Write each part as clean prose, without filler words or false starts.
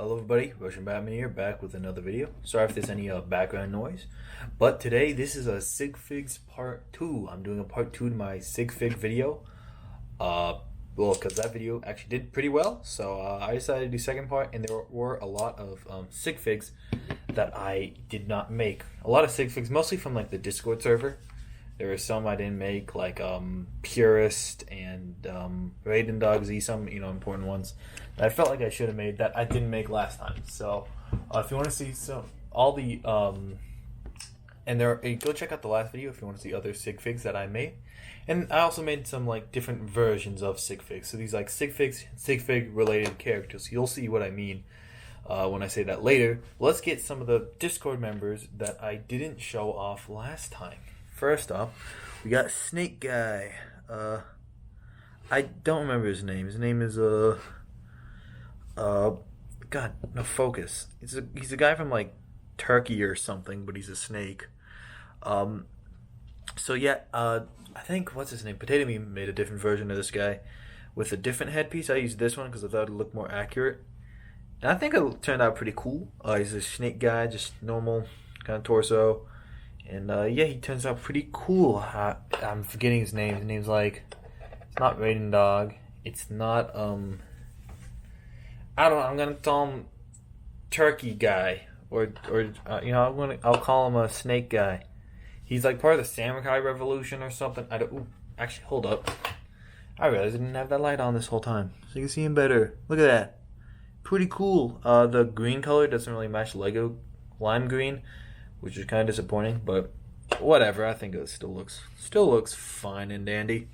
Hello everybody, Russian Batman here, back with another video. Sorry if there's any background noise, but today this is a Sig Figs part 2. I'm doing a part 2 to my Sig Fig video. Well, because that video actually did pretty well, so I decided to do second part, and there were a lot of Sig Figs that I did not make. A lot of Sig Figs, mostly from like the Discord server. There were some I didn't make, like Purist and Raiden Dog Z, some important ones that I felt like I should have made that I didn't make last time. So if you want to see all the go check out the last video if you want to see other Sig Figs that I made. And I also made some like different versions of Sig Figs. So these like Sig Fig related characters. You'll see what I mean when I say that later. Let's get some of the Discord members that I didn't show off last time. First off, we got Snake Guy. I don't remember his name. His name is God, no focus. He's a guy from like Turkey or something, but he's a snake. So yeah, I think what's his name? Potato Meme made a different version of this guy with a different headpiece. I used this one because I thought it would look more accurate, and I think it turned out pretty cool. He's a snake guy, just normal kind of torso. And yeah, he turns out pretty cool. I'm forgetting his name. His name's like, it's not Raiden Dog. It's not I don't know. I'm gonna call him Turkey Guy, or I'll call him a Snake Guy. He's like part of the Samurai Revolution or something. Actually, hold up. I realized I didn't have that light on this whole time, so you can see him better. Look at that. Pretty cool. The green color doesn't really match Lego lime green, which is kind of disappointing, but whatever. I think it still looks fine and dandy.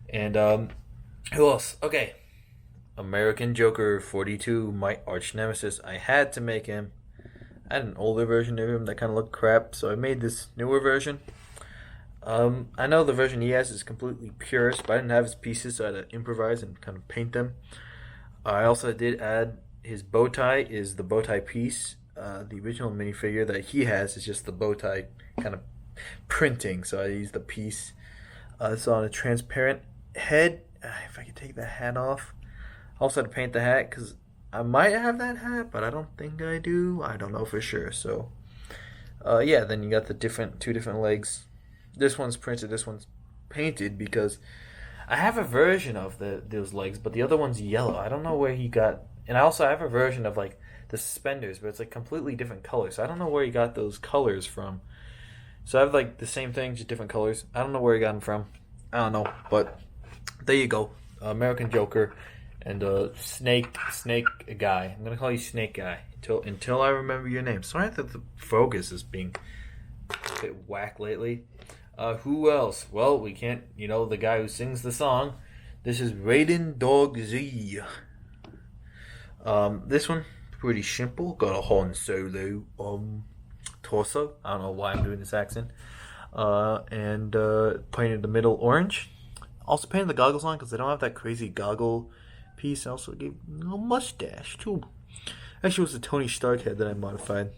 And who else? Okay, American Joker 42, my arch nemesis. I had to make him. I had an older version of him that kind of looked crap, so I made this newer version. I know the version he has is completely purist, but I didn't have his pieces, so I had to improvise and kind of paint them. I also did add his bow tie is the bow tie piece. The original minifigure that he has is just the bow tie kind of printing, so I used the piece. It's on a transparent head. If I could take the hat off. I also had to paint the hat because I might have that hat, but I don't think I do. I don't know for sure. So yeah, then you got the two different legs. This one's printed, this one's painted because I have a version of those legs, but the other one's yellow. I don't know where he got. And I also have a version of like the suspenders, but it's like completely different colors. So I don't know where he got those colors from. So I have like the same thing, just different colors. I don't know where he got them from. I don't know, but there you go. American Joker and Snake Guy. I'm gonna call you Snake Guy until I remember your name. Sorry that the focus is being a bit whack lately. Who else? Well, we can't. The guy who sings the song. This is Raiden Dog Z. This one. Pretty simple. Got a Han Solo torso. I don't know why I'm doing this accent. And painted the middle orange. Also painted the goggles on because they don't have that crazy goggle piece. I also gave a little mustache too. Actually, it was the Tony Stark head that I modified.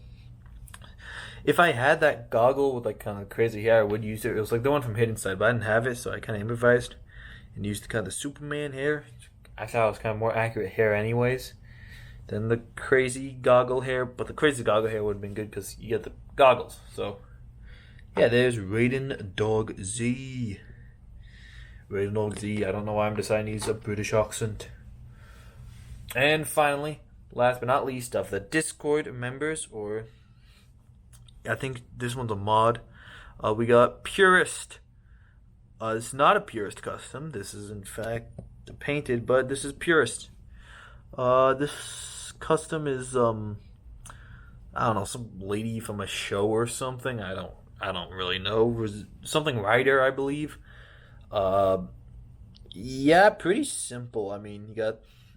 If I had that goggle with like kind of crazy hair, I would use it. It was like the one from Hidden Side, but I didn't have it, so I kind of improvised and used kind of the Superman hair. I thought it was kind of more accurate hair, anyways, than the crazy goggle hair, but the crazy goggle hair would have been good because you get the goggles. So yeah, there's Raiden Dog Z. Raiden Dog Z. I don't know why I'm deciding to use a British accent. And finally, last but not least, of the Discord members, or I think this one's a mod, we got Purist. It's not a Purist custom. This is in fact painted, but this is Purist. This custom is I don't know, some lady from a show or something. I don't really know. Something writer, I believe. Yeah, pretty simple. I mean,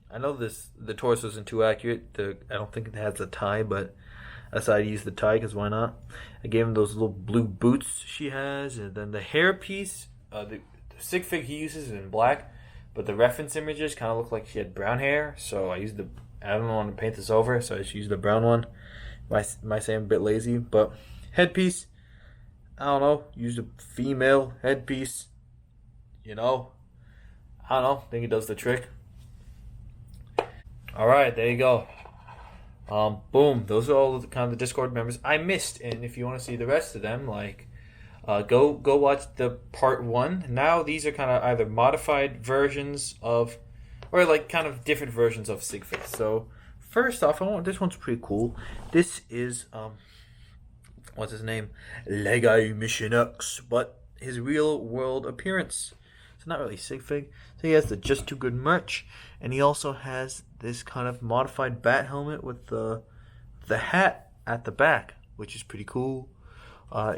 I know the torso isn't too accurate. I don't think it has a tie, but I decided to use the tie because why not? I gave him those little blue boots she has, and then the hair piece. The Sig Fig he uses is in black, but the reference images kind of look like she had brown hair, so I don't want to paint this over, so I just used the brown one. Might say I'm a bit lazy, but headpiece, I don't know, used a female headpiece, I don't know, think it does the trick. Alright, there you go. Boom. Those are all the kind of the Discord members I missed. And if you want to see the rest of them, like, go watch the part one. Now these are kind of either modified versions of, or like kind of different versions of Sigg. So first off, this one's pretty cool. This is what's his name? Lego Mission X, but his real world appearance. It's not really Sigg. So he has the Just Too Good merch, and he also has this kind of modified bat helmet with the hat at the back, which is pretty cool.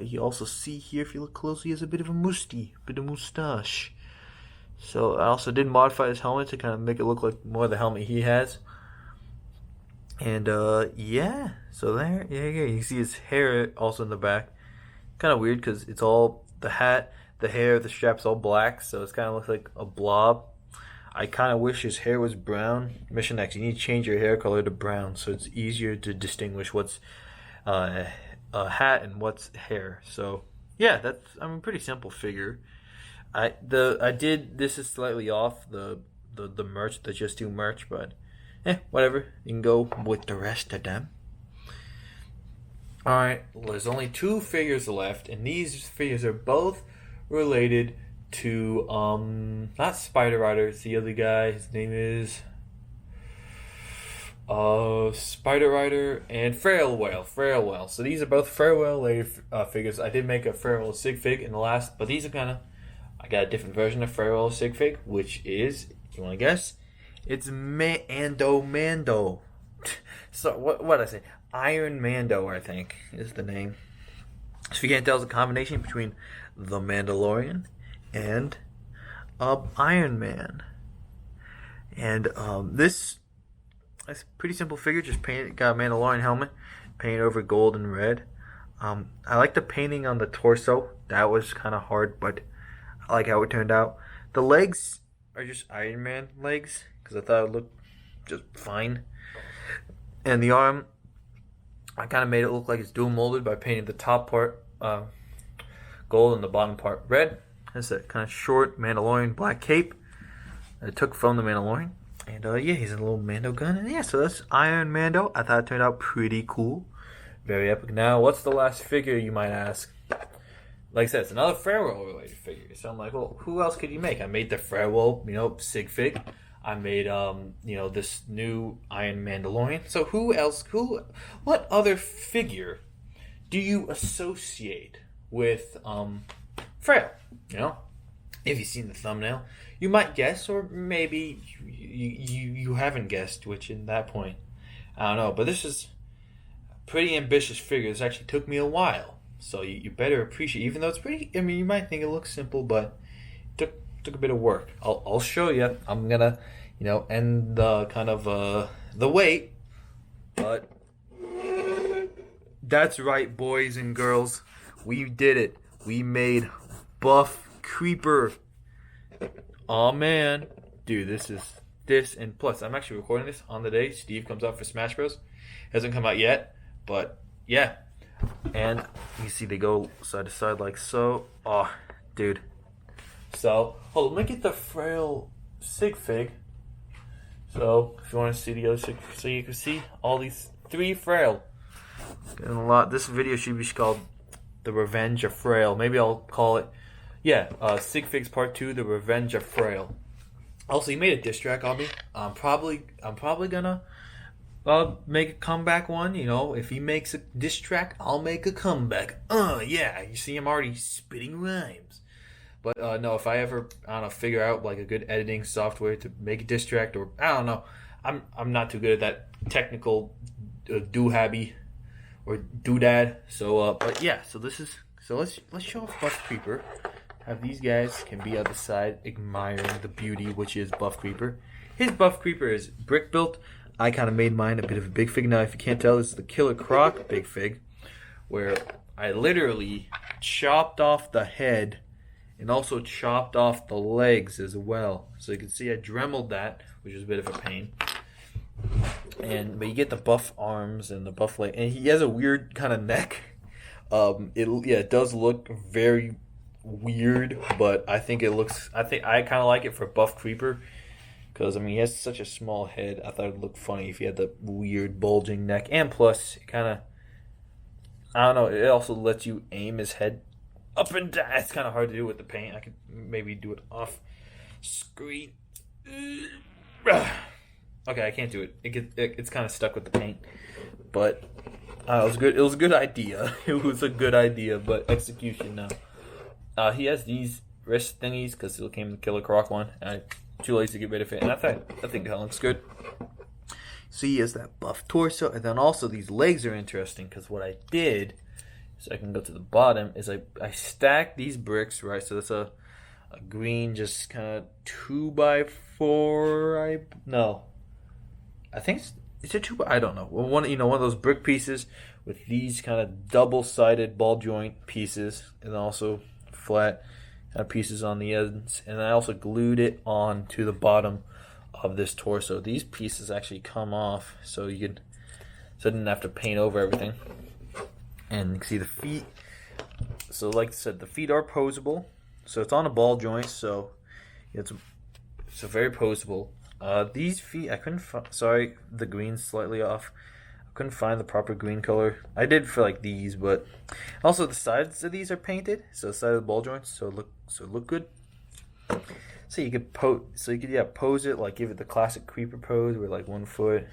You also see here, if you look closely, he has a bit of a mustache. So I also did modify his helmet to kind of make it look like more the helmet he has. And yeah, so there, yeah, you see his hair also in the back. Kind of weird because it's all the hat, the hair, the strap's all black, so it kind of looks like a blob. I kind of wish his hair was brown. Mission X, you need to change your hair color to brown so it's easier to distinguish what's a hat and what's hair. So yeah, that's pretty simple figure. This is slightly off the merch, the Just Do merch, but whatever. You can go with the rest of them. Alright, well, there's only 2 figures left, and these figures are both related to not Spider Rider, it's the other guy. His name is Spider Rider and Frail Wail. So these are both Frail Wail related figures. I did make a Frail Wail Sigg fig in the last, but these are I got a different version of Frail Wail Sigg fig, which is, you want to guess? It's Mando. So what did I say? Iron Mando, I think, is the name. So if you can't tell, it's a combination between the Mandalorian and Iron Man. And this is a pretty simple figure. Just got a Mandalorian helmet, painted over gold and red. I like the painting on the torso. That was kind of hard, but I like how it turned out. The legs are just Iron Man legs, because I thought it looked just fine. And the arm, I kind of made it look like it's dual molded by painting the top part gold and the bottom part red. That's that kind of short Mandalorian black cape that I took from the Mandalorian. And yeah, he's in a little Mando gun. And yeah, so that's Iron Mando. I thought it turned out pretty cool. Very epic. Now, what's the last figure, you might ask? Like I said, it's another Frail related figure. So I'm like, well, who else could you make? I made the Frail, Sigg fig. I made, this new Iron Mandalorian. So what other figure do you associate with, Frail? If you've seen the thumbnail, you might guess, or maybe you haven't guessed, which in that point, I don't know. But this is a pretty ambitious figure. This actually took me a while. So you better appreciate, even though it's pretty, you might think it looks simple, but it took a bit of work. I'll show you. I'm gonna, end the kind of the wait, but that's right, boys and girls, we did it. We made Buff Creeper. Oh man, dude, this, and plus I'm actually recording this on the day Steve comes out for Smash Bros. It hasn't come out yet, but yeah. And you see they go side to side like so. Oh, dude. So, hold on, let me get the Frail Sigg fig. So, if you want to see the other Sigg, so you can see all these 3 Frail. Getting a lot. This video should be called The Revenge of Frail. Maybe I'll call it, Sigg Figs Part 2, The Revenge of Frail. Also, he made a diss track on me. I'm probably gonna make a comeback one. If he makes a diss track, I'll make a comeback. Yeah, you see, I'm already spitting rhymes. But no, if I ever, figure out like a good editing software to make a diss track, or I don't know, I'm not too good at that technical doohabby or doodad. So, but yeah, so let's show off Buff Creeper. Have these guys can be on the side admiring the beauty which is Buff Creeper. His Buff Creeper is brick built. I kind of made mine a bit of a big fig. Now, if you can't tell, this is the Killer Croc big fig, where I literally chopped off the head and also chopped off the legs as well. So you can see I dremeled that, which is a bit of a pain. But you get the buff arms and the buff leg, and he has a weird kind of neck. It does look very weird, but I think I kind of like it for Buff Creeper. Because, I mean, he has such a small head. I thought it would look funny if he had the weird bulging neck. And plus, it kind of, I don't know, it also lets you aim his head up and down. It's kind of hard to do with the paint. I could maybe do it off screen. Okay, I can't do it. It's kind of stuck with the paint. But it was good. It was a good idea. It was a good idea, but execution now. He has these wrist thingies because it came in the Killer Croc one. And I'm too lazy to get rid of it. And I think that looks good. So he has that buff torso. And then also these legs are interesting because what I did, so I can go to the bottom, is I stacked these bricks, right? So that's a green, just kind of 2x4. I think it's a 2 by, I don't know. One of those brick pieces with these kind of double-sided ball joint pieces, and also flat kind of pieces on the ends. And I also glued it on to the bottom of this torso. These pieces actually come off, so I didn't have to paint over everything. And you can see the feet. So like I said, the feet are posable. So it's on a ball joint, so it's very posable. These feet, I couldn't sorry, the green's slightly off. I couldn't find the proper green color. I did for like these, but also the sides of these are painted. So the side of the ball joints, so it look good. So you could pose it, like give it the classic creeper pose with like 1 foot.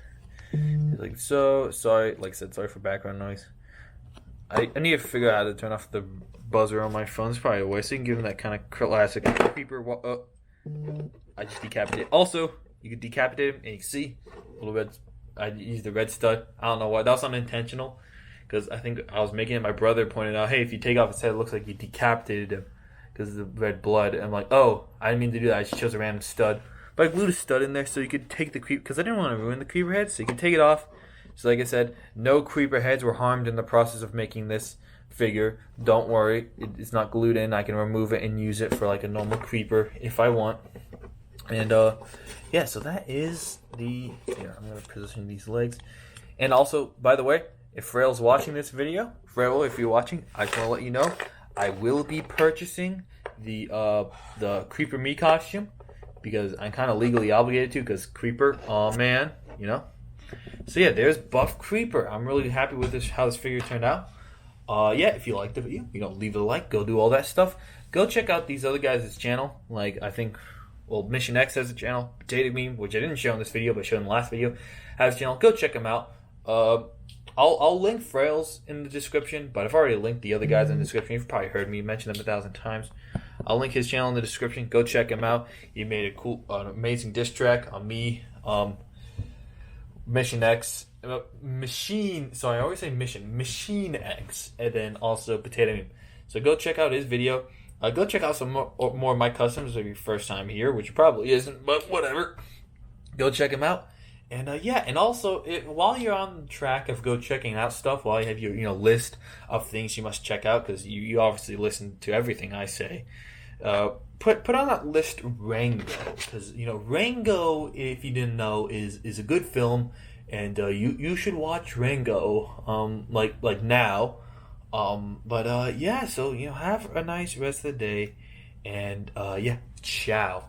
Like so. Sorry, like I said, sorry for background noise. I need to figure out how to turn off the buzzer on my phone. It's probably a way. So you can give him that kind of classic creeper. I just decapitated. Also, you can decapitate him, and you can see a little red. I used the red stud. I don't know why. That was unintentional, because I think I was making it. My brother pointed out, hey, if you take off his head, it looks like you decapitated him because of the red blood. And I'm like, oh, I didn't mean to do that. I just chose a random stud. But I glued a stud in there so you could take the creep, because I didn't want to ruin the creeper head, so you could take it off. So like I said, no creeper heads were harmed in the process of making this figure. Don't worry, it's not glued in. I can remove it and use it for like a normal creeper if I want. And yeah, so that is I'm going to position these legs. And also, by the way, if Frail's watching this video, Frail, if you're watching, I just want to let you know, I will be purchasing the Creeper Me costume, because I'm kind of legally obligated to, because Creeper, oh man, So yeah, there's Buff Creeper. I'm really happy with how this figure turned out. Yeah, if you liked the video, leave a like, go do all that stuff. Go check out these other guys' channel. Like, I think, Mission X has a channel. Potato Meme, which I didn't show in this video, but showed in the last video, has a channel. Go check him out. I'll link Frail's in the description, but I've already linked the other guys in the description. You've probably heard me mention them 1,000 times. I'll link his channel in the description. Go check him out. He made a cool, amazing diss track on me, Mission X, Machine X, and then also Potato Meme. So go check out his video. Go check out some more of my customs if your first time here, which probably isn't, but whatever. Go check him out. And yeah, and also while you're on the track of go checking out stuff, while you have your list of things you must check out, because you obviously listen to everything I say, put on that list Rango, because Rango, if you didn't know, is a good film, and you should watch Rango like now. But yeah, so have a nice rest of the day, and yeah, ciao.